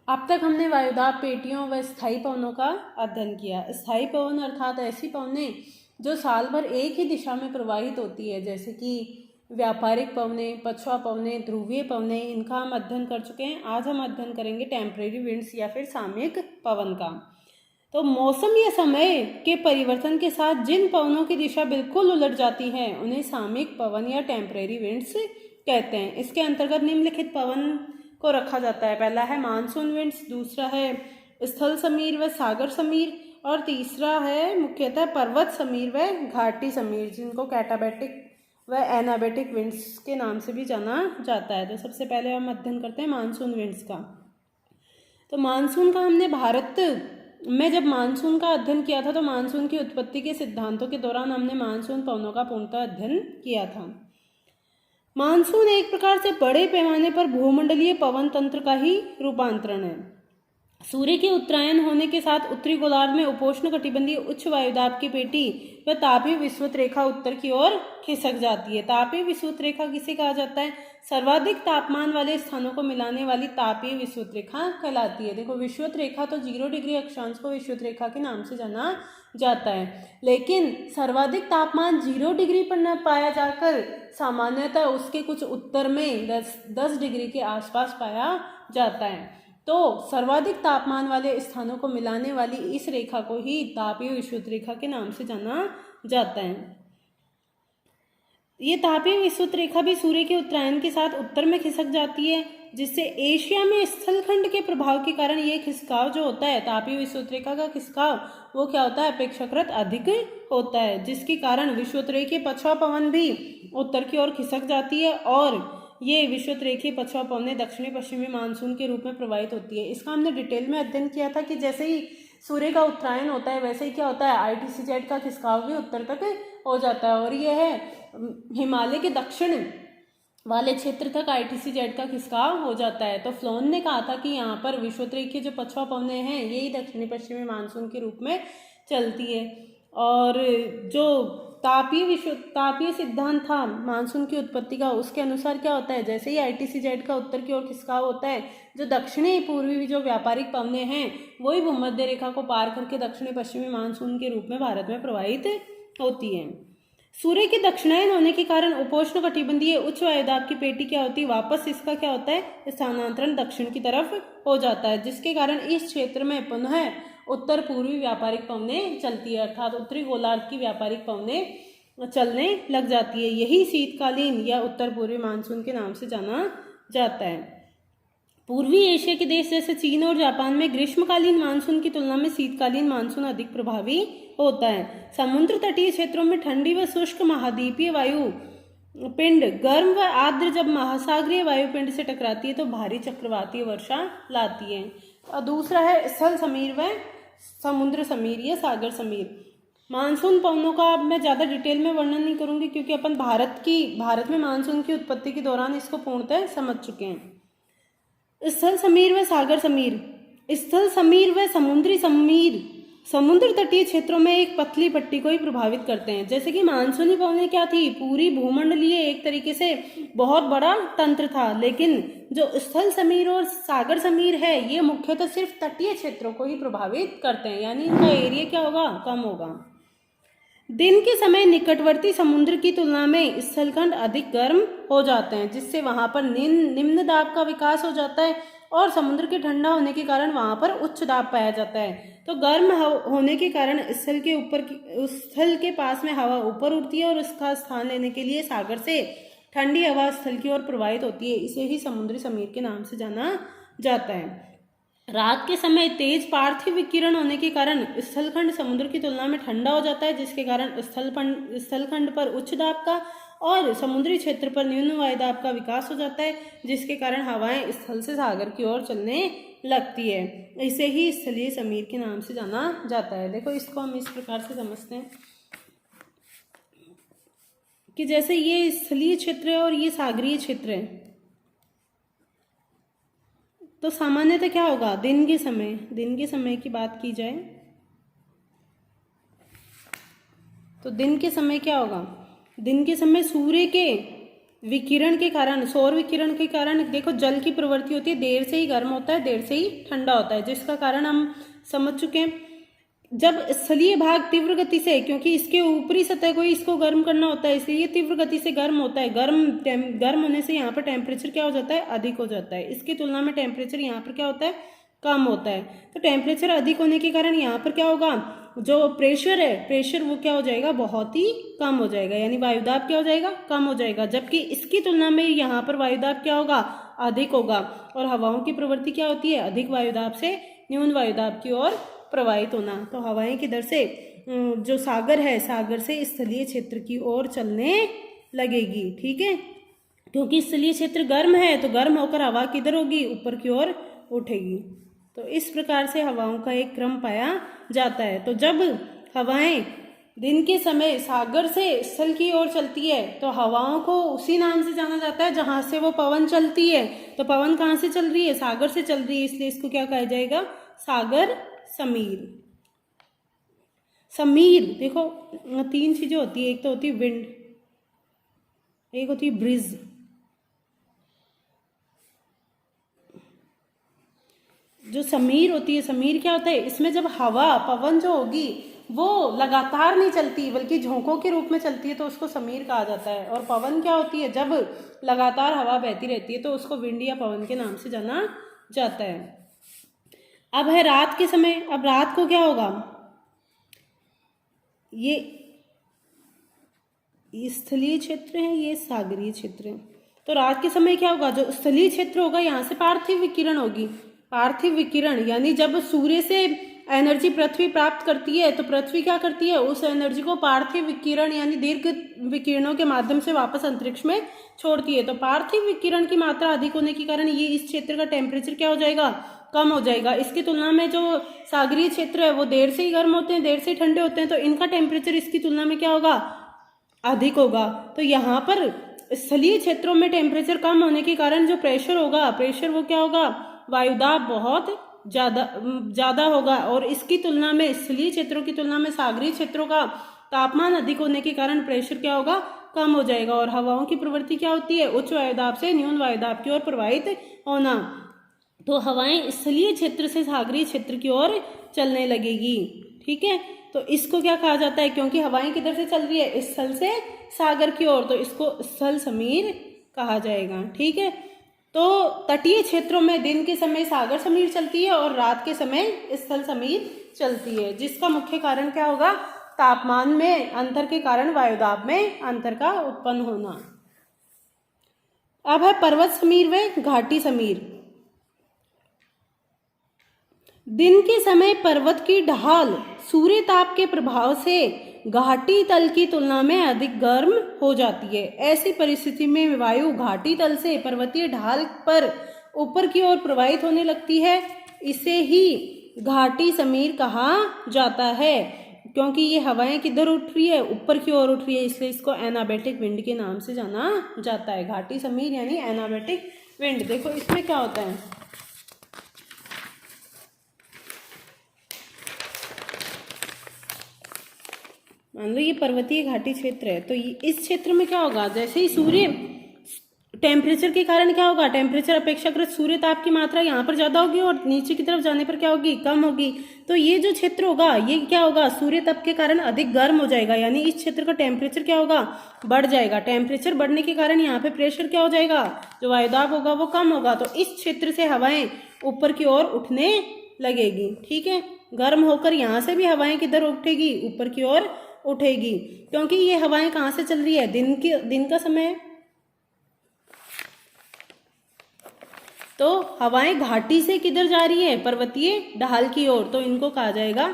अब तक हमने वायुदाब पेटियों व स्थायी पवनों का अध्ययन किया। स्थायी पवन अर्थात ऐसी पवनें जो साल भर एक ही दिशा में प्रवाहित होती है, जैसे कि व्यापारिक पवनें, पछुआ पवनें, ध्रुवीय पवनें, इनका हम अध्ययन कर चुके हैं। आज हम अध्ययन करेंगे टेम्परेरी विंड्स या फिर सामयिक पवन का। तो मौसम या समय के परिवर्तन के साथ जिन पवनों की दिशा बिल्कुल उलट जाती है उन्हें सामयिक पवन या टेम्परेरी विंड्स कहते हैं। इसके अंतर्गत निम्नलिखित पवन को रखा जाता है। पहला है मानसून विंड्स, दूसरा है स्थल समीर व सागर समीर, और तीसरा है मुख्यतः पर्वत समीर व घाटी समीर, जिनको कैटाबैटिक व एनाबैटिक विंड्स के नाम से भी जाना जाता है। तो सबसे पहले हम अध्ययन करते हैं मानसून विंड्स का। तो मानसून का हमने भारत में जब मानसून का अध्ययन किया था तो मानसून की उत्पत्ति के सिद्धांतों के दौरान हमने मानसून पवनों का पूर्णतः अध्ययन किया था। मानसून एक प्रकार से बड़े पैमाने पर भूमंडलीय पवन तंत्र का ही रूपांतरण है। सूर्य के उत्तरायण होने के साथ उत्तरी गोलार्ध में उपोष्ण कटिबंधीय उच्च वायुदाब की पेटी व तापीय विषुवत रेखा उत्तर की ओर खिसक जाती है। तापीय विषुवत रेखा किसे कहा जाता है? सर्वाधिक तापमान वाले स्थानों को मिलाने वाली तापीय विषुवत रेखा कहलाती है। देखो, विषुवत रेखा तो 0 डिग्री अक्षांश को विषुवत रेखा के नाम से जाना जाता है, लेकिन सर्वाधिक तापमान 0 डिग्री पर न पाया जाकर सामान्यतः उसके कुछ उत्तर में 10 डिग्री के आसपास पाया जाता है। तो सर्वाधिक तापमान वाले स्थानों को मिलाने वाली इस रेखा को ही तापीय विषुवत रेखा के नाम से जाना जाता है। ये तापीय विषुवत रेखा भी सूर्य के उत्तरायण के साथ उत्तर में खिसक जाती है, जिससे एशिया में स्थलखंड के प्रभाव के कारण ये खिसकाव जो होता है, तापीय विषुवत रेखा का खिसकाव, वो क्या होता है? अपेक्षाकृत अधिक होता है, जिसके कारण विषुवत रेखीय पछुआ पवन भी उत्तर की ओर खिसक जाती है और ये विषुवत रेखीय पछुआ पवनें दक्षिणी पश्चिमी मानसून के रूप में प्रवाहित होती है। इसका हमने डिटेल में अध्ययन किया था कि जैसे ही सूर्य का उत्तरायण होता है वैसे ही क्या होता है, ITCZ का खिसकाव भी उत्तर तक हो जाता है, और यह है हिमालय के दक्षिण वाले क्षेत्र तक ITCZ का खिसकाव हो जाता है। तो फ्लोन ने कहा था कि यहाँ पर विषुवत रेखीय जो पछुआ पवनें हैं यही दक्षिणी पश्चिमी मानसून के रूप में चलती है। और जो तापीय सिद्धांत था मानसून की उत्पत्ति का, उसके अनुसार क्या होता है, जैसे ही ITCZ का उत्तर की ओर खिसकाव होता है, जो दक्षिणी पूर्वी जो व्यापारिक पवनें हैं वही भूमध्य रेखा को पार करके दक्षिणी पश्चिमी मानसून के रूप में भारत में प्रवाहित होती है। सूर्य के दक्षिणायन होने के कारण उपोष्ण कटिबंधीय उच्च वायुदाब की पेटी क्या होती है, वापस इसका क्या होता है, स्थानांतरण दक्षिण की तरफ हो जाता है, जिसके कारण इस क्षेत्र में पुनः उत्तर पूर्वी व्यापारिक पवनें चलती है, अर्थात उत्तरी गोलार्ध की व्यापारिक पवनें चलने लग जाती है। यही शीतकालीन या उत्तर पूर्वी मानसून के नाम से जाना जाता है। पूर्वी एशिया के देश जैसे चीन और जापान में ग्रीष्मकालीन मानसून की तुलना में शीतकालीन मानसून अधिक प्रभावी होता है। समुद्र तटीय क्षेत्रों में ठंडी व शुष्क महाद्वीपीय वायु पिंड गर्म व आर्द्र जब महासागरीय वायुपिंड से टकराती है तो भारी चक्रवातीय वर्षा लाती है। और दूसरा है स्थल समीर व समुद्र समीर या सागर समीर। मानसून पवनों का अब मैं ज़्यादा डिटेल में वर्णन नहीं करूंगी, क्योंकि अपन भारत में मानसून की उत्पत्ति के दौरान इसको पूर्णतः समझ चुके हैं। स्थल समीर व सागर समीर। स्थल समीर व समुद्री समीर समुद्र तटीय क्षेत्रों में एक पतली पट्टी को ही प्रभावित करते हैं। जैसे कि मानसूनी पवनें क्या थी, पूरी भूमंडलीय एक तरीके से बहुत बड़ा तंत्र था, लेकिन जो स्थल समीर और सागर समीर है ये मुख्यतः सिर्फ तटीय क्षेत्रों को ही प्रभावित करते हैं, यानी इनका एरिया क्या होगा, कम होगा। दिन के समय निकटवर्ती समुद्र की तुलना में स्थलखंड अधिक गर्म हो जाते हैं, जिससे वहां पर निम्न दाब का विकास हो जाता है और समुद्र के ठंडा होने के कारण वहां पर उच्च दाब पाया जाता है। तो गर्म होने के कारण स्थल के पास में हवा ऊपर उठती है और उसका स्थान लेने के लिए सागर से ठंडी हवा स्थल की ओर प्रवाहित होती है। इसे ही समुद्री समीर के नाम से जाना जाता है। रात के समय तेज पार्थिव विकिरण होने के कारण स्थलखंड समुद्र की तुलना में ठंडा हो जाता है, जिसके कारण स्थलखंड पर उच्च दाब का और समुद्री क्षेत्र पर निम्न वायुदाब का विकास हो जाता है, जिसके कारण हवाएं स्थल से सागर की ओर चलने लगती है। इसे ही स्थलीय समीर के नाम से जाना जाता है। देखो, इसको हम इस प्रकार से समझते हैं कि जैसे ये स्थलीय क्षेत्र है और ये सागरीय क्षेत्र है, तो सामान्यतः क्या होगा, दिन के समय की बात की जाए तो दिन के समय क्या होगा, दिन के समय सूर्य के विकिरण के कारण, सौर विकिरण के कारण देखो जल की प्रवृत्ति होती है, देर से ही गर्म होता है, देर से ही ठंडा होता है, जिसका कारण हम समझ चुके हैं। जब स्थलीय भाग तीव्र गति से, क्योंकि इसके ऊपरी सतह को ही इसको गर्म करना होता है, इसलिए तीव्र गति से गर्म होता है। गर्म होने से यहाँ पर टेम्परेचर क्या हो जाता है, अधिक हो जाता है। इसकी तुलना में टेम्परेचर यहाँ पर क्या होता है, कम होता है। तो टेम्परेचर अधिक होने के कारण यहाँ पर क्या होगा, जो प्रेशर है, प्रेशर वो क्या हो जाएगा, बहुत ही कम हो जाएगा, यानी वायुदाब क्या हो जाएगा, कम हो जाएगा। जबकि इसकी तुलना में यहाँ पर वायुदाब क्या होगा, अधिक होगा। और हवाओं की प्रवृत्ति क्या होती है, अधिक वायुदाब से न्यून वायुदाब की ओर प्रवाहित होना। तो हवाएं किधर से, जो सागर है, सागर से स्थलीय क्षेत्र की ओर चलने लगेगी। ठीक है, क्योंकि स्थलीय क्षेत्र गर्म है, तो गर्म होकर हवा किधर होगी, ऊपर की ओर उठेगी। तो इस प्रकार से हवाओं का एक क्रम पाया जाता है। तो जब हवाएं दिन के समय सागर से स्थल की ओर चलती है, तो हवाओं को उसी नाम से जाना जाता है जहां से वो पवन चलती है। तो पवन कहाँ से चल रही है, सागर से चल रही है, इसलिए इसको क्या कहा जाएगा, सागर समीर। समीर देखो, तीन चीजें होती है, एक तो होती है विंड, एक होती है ब्रिज। जो समीर होती है, समीर क्या होता है, इसमें जब हवा, पवन जो होगी वो लगातार नहीं चलती बल्कि झोंकों के रूप में चलती है, तो उसको समीर कहा जाता है। और पवन क्या होती है, जब लगातार हवा बहती रहती है, तो उसको विंड या पवन के नाम से जाना जाता है। अब है रात के समय। अब रात को क्या होगा, ये स्थलीय क्षेत्र है, ये सागरीय क्षेत्र है। तो रात के समय क्या होगा, जो स्थलीय क्षेत्र होगा यहाँ से पार्थिव विकिरण होगी। पार्थिव विकिरण यानी जब सूर्य से एनर्जी पृथ्वी प्राप्त करती है, तो पृथ्वी क्या करती है, उस एनर्जी को पार्थिव विकिरण यानी दीर्घ विकिरणों के माध्यम से वापस अंतरिक्ष में छोड़ती है। तो पार्थिव विकिरण की मात्रा अधिक होने के कारण ये इस क्षेत्र का टेम्परेचर क्या हो जाएगा, कम हो जाएगा। इसकी तुलना में जो सागरीय क्षेत्र है वो देर से ही गर्म होते हैं, देर से ही ठंडे होते हैं, तो इनका टेम्परेचर इसकी तुलना में क्या होगा, अधिक होगा। तो यहाँ पर स्थलीय क्षेत्रों में टेम्परेचर कम होने के कारण जो प्रेशर होगा, प्रेशर वो क्या होगा, वायुदाब बहुत ज्यादा होगा। और इसकी तुलना में, स्थलीय क्षेत्रों की तुलना में सागरीय क्षेत्रों का तापमान अधिक होने के कारण प्रेशर क्या होगा, कम हो जाएगा। और हवाओं की प्रवृत्ति क्या होती है, उच्च वायुदाब से न्यून वायुदाब की ओर प्रवाहित होना। तो हवाएं स्थलीय क्षेत्र से सागरीय क्षेत्र की ओर चलने लगेगी। ठीक है, तो इसको क्या कहा जाता है, क्योंकि हवाएं किधर से चल रही है, स्थल से सागर की ओर, तो इसको स्थल समीर कहा जाएगा। ठीक है, तो तटीय क्षेत्रों में दिन के समय सागर समीर चलती है और रात के समय स्थल समीर चलती है, जिसका मुख्य कारण क्या होगा, तापमान में अंतर के कारण वायुदाब में अंतर का उत्पन्न होना। अब है पर्वत समीर व घाटी समीर। दिन के समय पर्वत की ढाल सूर्य ताप के प्रभाव से घाटी तल की तुलना में अधिक गर्म हो जाती है। ऐसी परिस्थिति में वायु घाटी तल से पर्वतीय ढाल पर ऊपर की ओर प्रवाहित होने लगती है। इसे ही घाटी समीर कहा जाता है, क्योंकि ये हवाएं किधर उठ रही है, ऊपर की ओर उठ रही है, इसलिए इसको एनाबेटिक विंड के नाम से जाना जाता है। घाटी समीर यानी एनाबेटिक विंड। देखो इसमें क्या होता है, मान लो ये पर्वतीय घाटी क्षेत्र है, तो इस क्षेत्र में क्या होगा, जैसे ही सूर्य टेम्परेचर के कारण क्या होगा, टेम्परेचर अपेक्षाकृत सूर्य ताप की मात्रा यहाँ पर ज्यादा होगी और नीचे की तरफ जाने पर क्या होगी, कम होगी। तो ये जो क्षेत्र होगा ये क्या होगा, सूर्य ताप के कारण अधिक गर्म हो जाएगा, यानी इस क्षेत्र का टेम्परेचर क्या होगा, बढ़ जाएगा। टेम्परेचर बढ़ने के कारण यहाँ पे प्रेशर क्या हो जाएगा, जो वायुदाब होगा वो कम होगा। तो इस क्षेत्र से हवाएं ऊपर की ओर उठने लगेगी। ठीक है, गर्म होकर यहाँ से भी हवाएं किधर उठेगी, ऊपर की ओर उठेगी, क्योंकि ये हवाएं कहाँ से चल रही है, दिन का समय। तो हवाएं घाटी से किधर जा रही है, पर्वतीय ढाल की ओर, तो इनको कहा जाएगा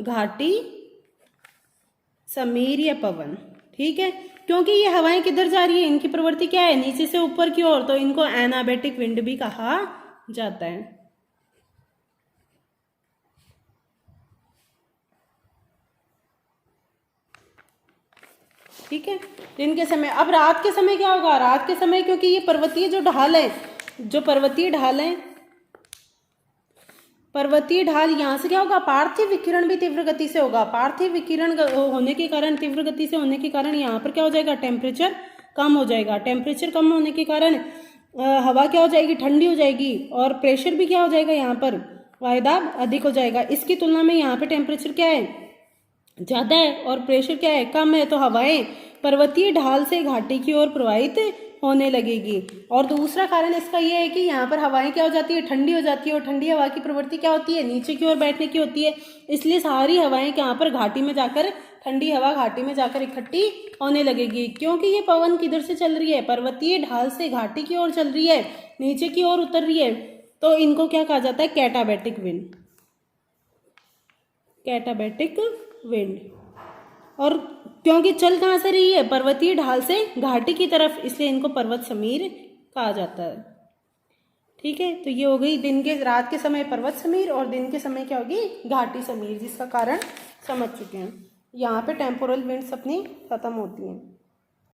घाटी समीर या पवन। ठीक है, क्योंकि ये हवाएं किधर जा रही है, इनकी प्रवृत्ति क्या है, नीचे से ऊपर की ओर, तो इनको एनाबेटिक विंड भी कहा जाता है। ठीक है, दिन के समय। अब रात के समय क्या होगा, रात के समय क्योंकि ये पर्वतीय जो ढाल है, जो पर्वतीय ढाल है, पर्वतीय ढाल यहाँ से क्या होगा, पार्थिव विकिरण भी तीव्र गति से होगा। पार्थिव विकिरण होने के कारण, तीव्र गति से होने के कारण यहाँ पर क्या हो जाएगा, टेम्परेचर कम हो जाएगा। टेम्परेचर कम होने के कारण हवा क्या हो जाएगी, ठंडी हो जाएगी, और प्रेशर भी क्या हो जाएगा, यहाँ पर वायुदाब अधिक हो जाएगा। इसकी तुलना में यहाँ पे टेम्परेचर क्या है, ज़्यादा है, और प्रेशर क्या है, कम है, तो हवाएं पर्वतीय ढाल से घाटी की ओर प्रवाहित होने लगेगी। और दूसरा कारण इसका ये है कि यहाँ पर हवाएं क्या हो जाती है, ठंडी हो जाती है, और ठंडी हवा की प्रवृत्ति क्या होती है, नीचे की ओर बैठने की होती है। इसलिए सारी हवाएं यहाँ पर घाटी में जाकर, ठंडी हवा घाटी में जाकर इकट्ठी होने लगेगी। क्योंकि ये पवन किधर से चल रही है, पर्वतीय ढाल से घाटी की ओर चल रही है, नीचे की ओर उतर रही है, तो इनको क्या कहा जाता है, कैटाबैटिक विंड, कैटाबैटिक विंड। और क्योंकि चल कहाँ से रही है, पर्वतीय ढाल से घाटी की तरफ, इसलिए इनको पर्वत समीर कहा जाता है। ठीक है, तो ये हो गई दिन के, रात के समय पर्वत समीर, और दिन के समय क्या होगी, घाटी समीर, जिसका कारण समझ चुके हैं। यहाँ पे टेम्पोरल विंड्स अपनी खत्म होती हैं।